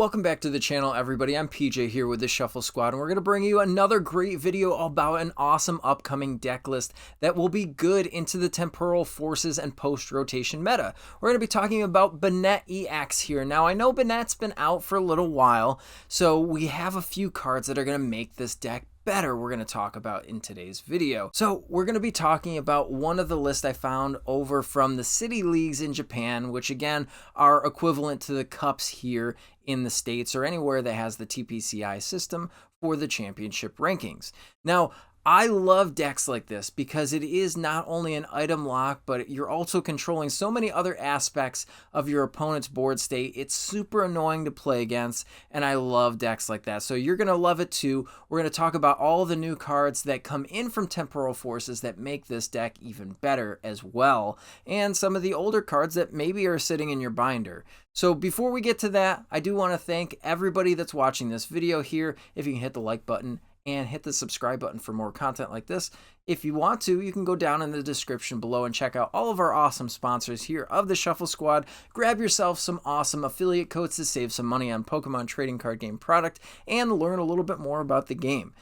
Welcome back to the channel, everybody. I'm PJ here with the Shuffle Squad, and we're going to bring you another great video about an awesome upcoming deck list that will be good into the temporal forces and post-rotation meta. We're going to be talking about Banette EX here. Now, I know Banette's been out for a little while, so we have a few cards that are going to make this deck better we're going to talk about in today's video. So we're going to be talking about one of the lists I found over from the city leagues in Japan, which again are equivalent to the cups here in the States or anywhere that has the TPCI system for the championship rankings. Now, I love decks like this because it is not only an item lock, but you're also controlling so many other aspects of your opponent's board state. It's super annoying to play against, and I love decks like that. So you're going to love it too. We're going to talk about all the new cards that come in from temporal forces that make this deck even better as well, and some of the older cards that maybe are sitting in your binder. So before we get to that, I do want to thank everybody that's watching this video here. If you can hit the like button and hit the subscribe button for more content like this. If you want to, you can go down in the description below and check out all of our awesome sponsors here of the Shuffle Squad. Grab yourself some awesome affiliate codes to save some money on Pokemon trading card game product and learn a little bit more about the game.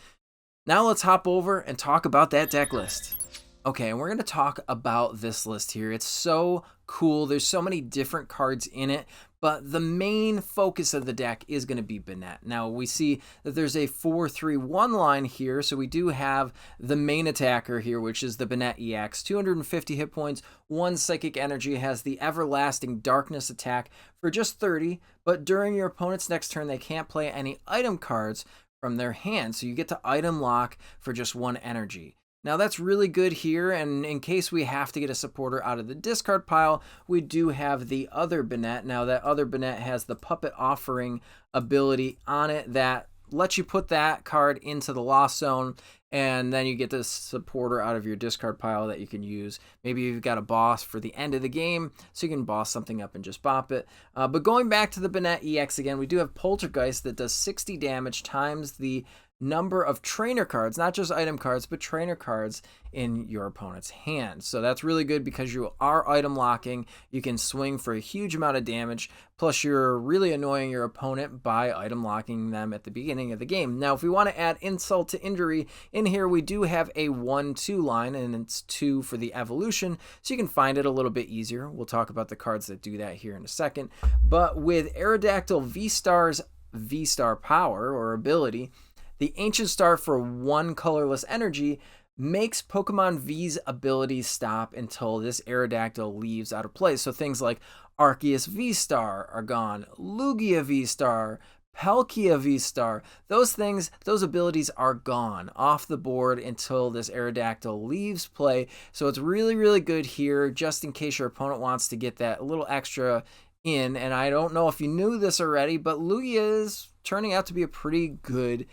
Now let's hop over and talk about that deck list. Okay, and we're going to talk about this list here. It's so cool. There's so many different cards in it, but the main focus of the deck is going to be Banette. Now, we see that there's a 4-3-1 line here, so we do have the main attacker here, which is the Banette EX. 250 hit points, 1 psychic energy, has the everlasting darkness attack for just 30, but during your opponent's next turn, they can't play any item cards from their hand, so you get to item lock for just 1 energy. Now that's really good here, and in case we have to get a supporter out of the discard pile, we do have the other Banette. Now that other Banette has the puppet offering ability on it that lets you put that card into the lost zone, and then you get this supporter out of your discard pile that you can use. Maybe you've got a boss for the end of the game, so you can boss something up and just bop it. But going back to the Banette EX again, we do have Poltergeist that does 60 damage times the number of trainer cards, not just item cards, but trainer cards in your opponent's hand. So that's really good because you are item locking. You can swing for a huge amount of damage, plus you're really annoying your opponent by item locking them at the beginning of the game. Now, if we want to add insult to injury, in here we do have a 1-2 line, and it's 2 for the evolution, so you can find it a little bit easier. We'll talk about the cards that do that here in a second. But with Aerodactyl VSTAR's VSTAR power or ability, the Ancient Star for 1 colorless energy makes Pokemon V's abilities stop until this Aerodactyl leaves out of play. So things like Arceus V-Star are gone, Lugia V-Star, Palkia V-Star, those abilities are gone off the board until this Aerodactyl leaves play. So it's really, really good here just in case your opponent wants to get that little extra in. And I don't know if you knew this already, but Lugia is turning out to be a pretty good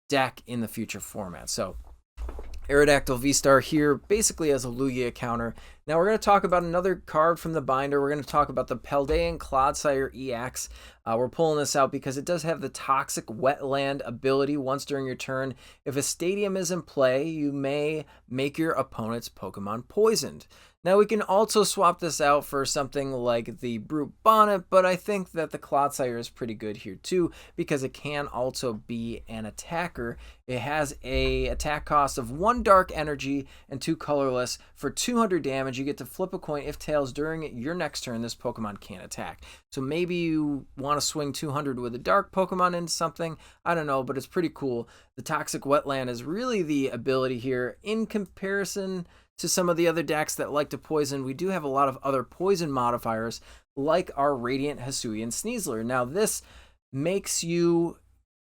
deck in the future format. So Aerodactyl V-Star here basically as a Lugia counter. Now we're going to talk about another card from the binder. We're going to talk about the Paldean Clodsire EX. We're pulling this out because it does have the Toxic Wetland ability once during your turn. If a stadium is in play, you may make your opponent's Pokemon poisoned. Now we can also swap this out for something like the Brute Bonnet, but I think that the Clodsire is pretty good here too because it can also be an attacker. It has a attack cost of 1 dark energy and 2 colorless for 200 damage. You get to flip a coin. If tails during your next turn, this Pokemon can't attack. So maybe you want to swing 200 with a dark Pokemon into something. I don't know, but it's pretty cool. The Toxic Wetland is really the ability here in comparison to some of the other decks that like to poison. We do have a lot of other poison modifiers like our Radiant Hisuian Sneasler. Now this makes you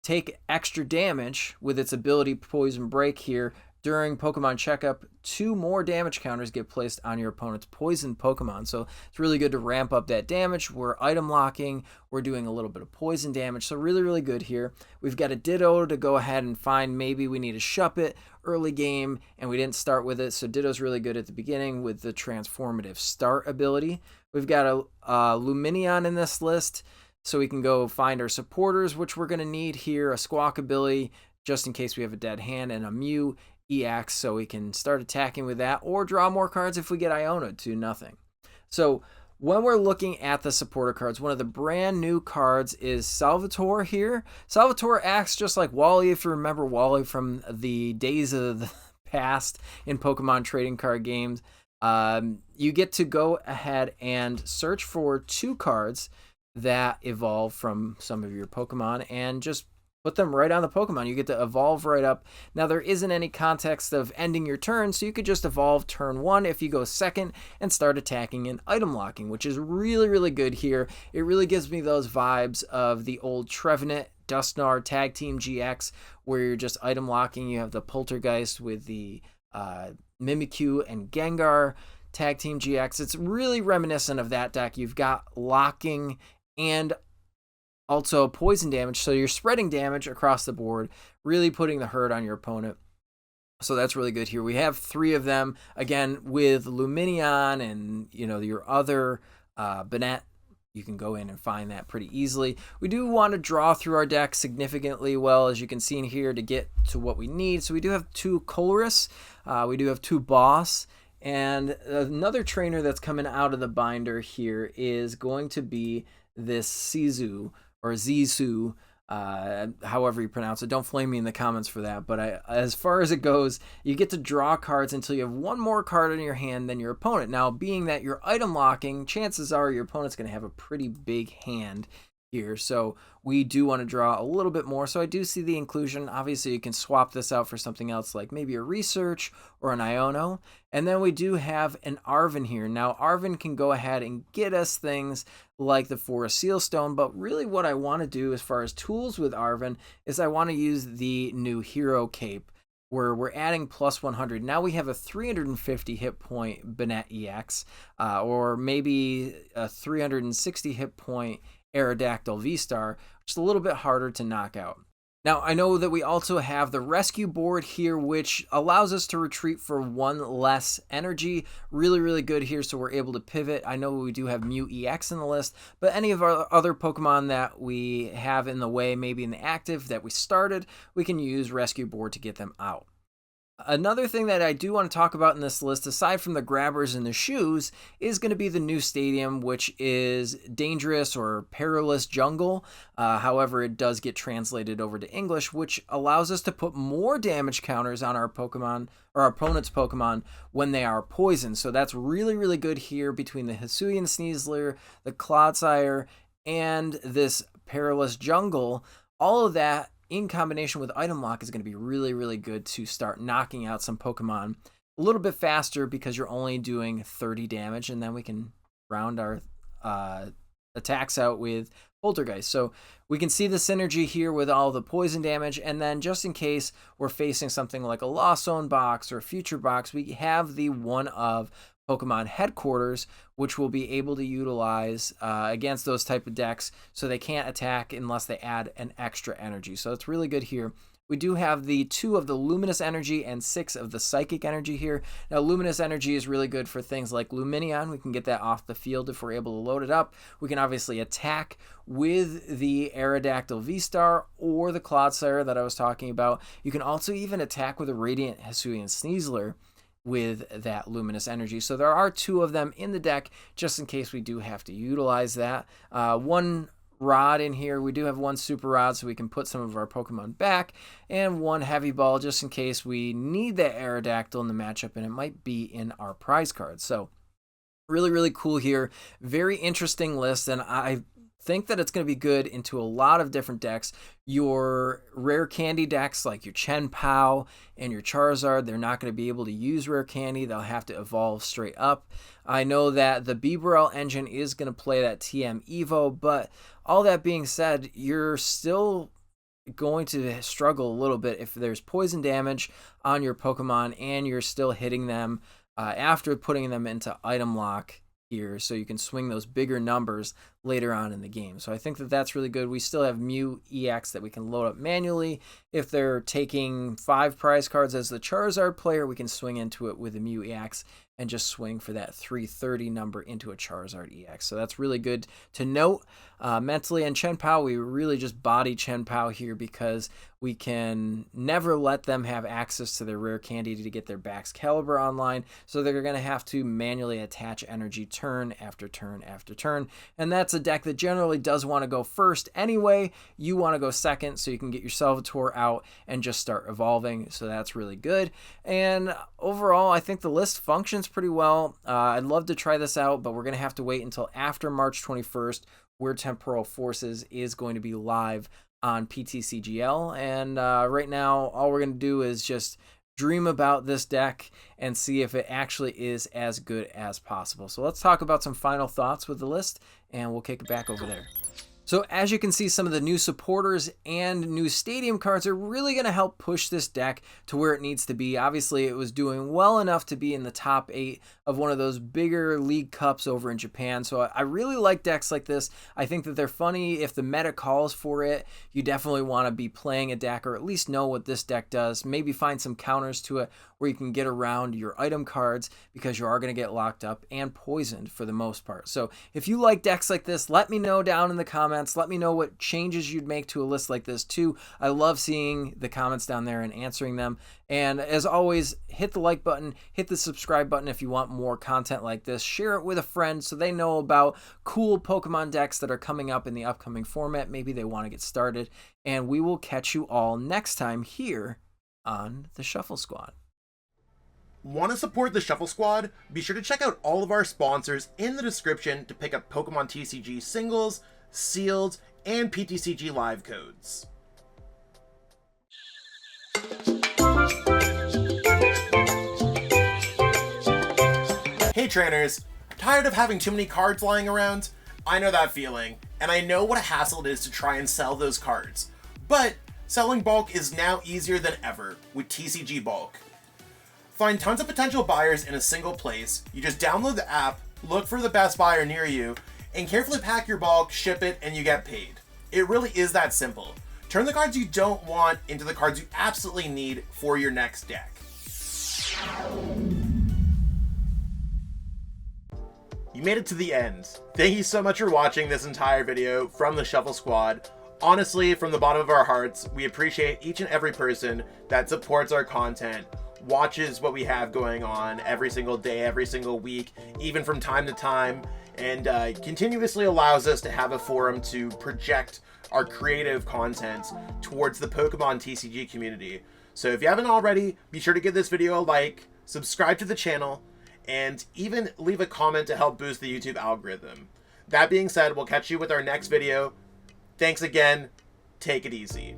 take extra damage with its ability Poison Break here. During Pokemon Checkup, 2 more damage counters get placed on your opponent's poison Pokemon. So it's really good to ramp up that damage. We're item locking. We're doing a little bit of poison damage. So really, really good here. We've got a Ditto to go ahead and find. Maybe we need a Shuppet early game and we didn't start with it. So Ditto's really good at the beginning with the transformative start ability. We've got a Lumineon in this list. So we can go find our supporters, which we're going to need here. A Squawkabilly, just in case we have a dead hand, and a Mew EX, so we can start attacking with that or draw more cards if we get Iona to nothing. So when we're looking at the supporter cards, one of the brand new cards is Salvatore here. Salvatore acts just like Wally, if you remember Wally from the days of the past in Pokemon trading card games. You get to go ahead and search for 2 cards that evolve from some of your Pokemon and just put them right on the Pokemon. You get to evolve right up. Now, there isn't any context of ending your turn, so you could just evolve turn 1 if you go second and start attacking and item locking, which is really, really good here. It really gives me those vibes of the old Trevenant Dusknoir Tag Team GX, where you're just item locking. You have the Poltergeist with the Mimikyu and Gengar Tag Team GX. It's really reminiscent of that deck. You've got locking and also poison damage, so you're spreading damage across the board, really putting the hurt on your opponent. So that's really good here. We have 3 of them, again, with Lumineon and, you know, your other Banette. You can go in and find that pretty easily. We do want to draw through our deck significantly well, as you can see in here, to get to what we need. So we do have 2 Colress, we do have 2 Boss, and another trainer that's coming out of the binder here is going to be this Zisu, or Zisu, however you pronounce it. Don't flame me in the comments for that, but as far as it goes, you get to draw cards until you have 1 more card in your hand than your opponent. Now, being that you're item locking, chances are your opponent's going to have a pretty big hand here, so we do want to draw a little bit more. So I do see the inclusion. Obviously, you can swap this out for something else, like maybe a Research or an Iono. And then we do have an Arven here. Now, Arven can go ahead and get us things like the Forest Sealstone, but really what I want to do as far as tools with Arven is I want to use the new Hero Cape, where we're adding plus 100. Now we have a 350 hit point Banette EX, or maybe a 360 hit point Aerodactyl VSTAR, which is a little bit harder to knock out. Now, I know that we also have the rescue board here, which allows us to retreat for 1 less energy. Really, really good here, so we're able to pivot. I know we do have Mew EX in the list, but any of our other Pokemon that we have in the way, maybe in the active that we started, we can use rescue board to get them out. Another thing that I do want to talk about in this list, aside from the grabbers and the shoes, is going to be the new stadium, which is Dangerous or Perilous Jungle. However, it does get translated over to English, which allows us to put more damage counters on our Pokemon, or our opponent's Pokemon, when they are poisoned. So that's really, really good here between the Hisuian Sneasler, the Clodsire, and this Perilous Jungle. All of that in combination with item lock is going to be really, really good to start knocking out some Pokemon a little bit faster, because you're only doing 30 damage, and then we can round our attacks out with Poltergeist. So we can see the synergy here with all the poison damage, and then just in case we're facing something like a Lost Zone box or a Future box, we have the one of Pokemon Headquarters, which we'll be able to utilize against those type of decks, so they can't attack unless they add an extra energy. So it's really good here. We do have the 2 of the Luminous Energy and 6 of the Psychic Energy here. Now, Luminous Energy is really good for things like Lumineon. We can get that off the field if we're able to load it up. We can obviously attack with the Aerodactyl VSTAR or the Clodsire that I was talking about. You can also even attack with a Radiant Hisuian Sneasler with that Luminous Energy. So there are 2 of them in the deck, just in case we do have to utilize that. 1 Rod in here. We do have 1 Super Rod, so we can put some of our Pokemon back, and 1 Heavy Ball, just in case we need that Aerodactyl in the matchup, and it might be in our prize card. So really, really cool here. Very interesting list, and I think that it's going to be good into a lot of different decks. Your rare candy decks like your Chien-Pao and your Charizard, they're not going to be able to use rare candy. They'll have to evolve straight up. I know that the Bibarel engine is going to play that TM Evo, but all that being said, you're still going to struggle a little bit if there's poison damage on your Pokemon and you're still hitting them after putting them into item lock here, so you can swing those bigger numbers later on in the game. So I think that that's really good. We still have Mew EX that we can load up manually. If they're taking 5 prize cards as the Charizard player, we can swing into it with the Mew EX and just swing for that 330 number into a Charizard EX. So that's really good to note. Mentally, and Chen Pao, we really just body Chen Pao here because we can never let them have access to their rare candy to get their Bax Caliber online, so they're going to have to manually attach energy turn after turn after turn, and that's a deck that generally does want to go first anyway. You want to go second so you can get your Salvatore out and just start evolving, so that's really good. And overall, I think the list functions pretty well. I'd love to try this out, but we're going to have to wait until after March 21st, where Temporal Forces is going to be live on PTCGL. And right now, all we're going to do is just dream about this deck and see if it actually is as good as possible. So let's talk about some final thoughts with the list, and we'll kick it back over there. So as you can see, some of the new supporters and new stadium cards are really going to help push this deck to where it needs to be. Obviously, it was doing well enough to be in the top 8 of one of those bigger league cups over in Japan. So I really like decks like this. I think that they're funny. If the meta calls for it, you definitely want to be playing a deck, or at least know what this deck does. Maybe find some counters to it where you can get around your item cards, because you are going to get locked up and poisoned for the most part. So if you like decks like this, let me know down in the comments. Let me know what changes you'd make to a list like this too. I love seeing the comments down there and answering them. And as always, hit the like button, hit the subscribe button if you want more content like this. Share it with a friend so they know about cool Pokemon decks that are coming up in the upcoming format. Maybe they want to get started. And we will catch you all next time here on the Shuffle Squad. Want to support the Shuffle Squad? Be sure to check out all of our sponsors in the description to pick up Pokemon TCG singles, sealed, and PTCG live codes. Hey trainers, tired of having too many cards lying around? I know that feeling, and I know what a hassle it is to try and sell those cards. But selling bulk is now easier than ever with TCG Bulk. Find tons of potential buyers in a single place. You just download the app, look for the best buyer near you, and carefully pack your bulk, ship it, and you get paid. It really is that simple. Turn the cards you don't want into the cards you absolutely need for your next deck. You made it to the end. Thank you so much for watching this entire video from the Shuffle Squad. Honestly, from the bottom of our hearts, we appreciate each and every person that supports our content, watches what we have going on every single day, every single week, even from time to time, and continuously allows us to have a forum to project our creative content towards the Pokemon TCG community. So if you haven't already, be sure to give this video a like, subscribe to the channel, and even leave a comment to help boost the YouTube algorithm. That being said, we'll catch you with our next video. Thanks again. Take it easy.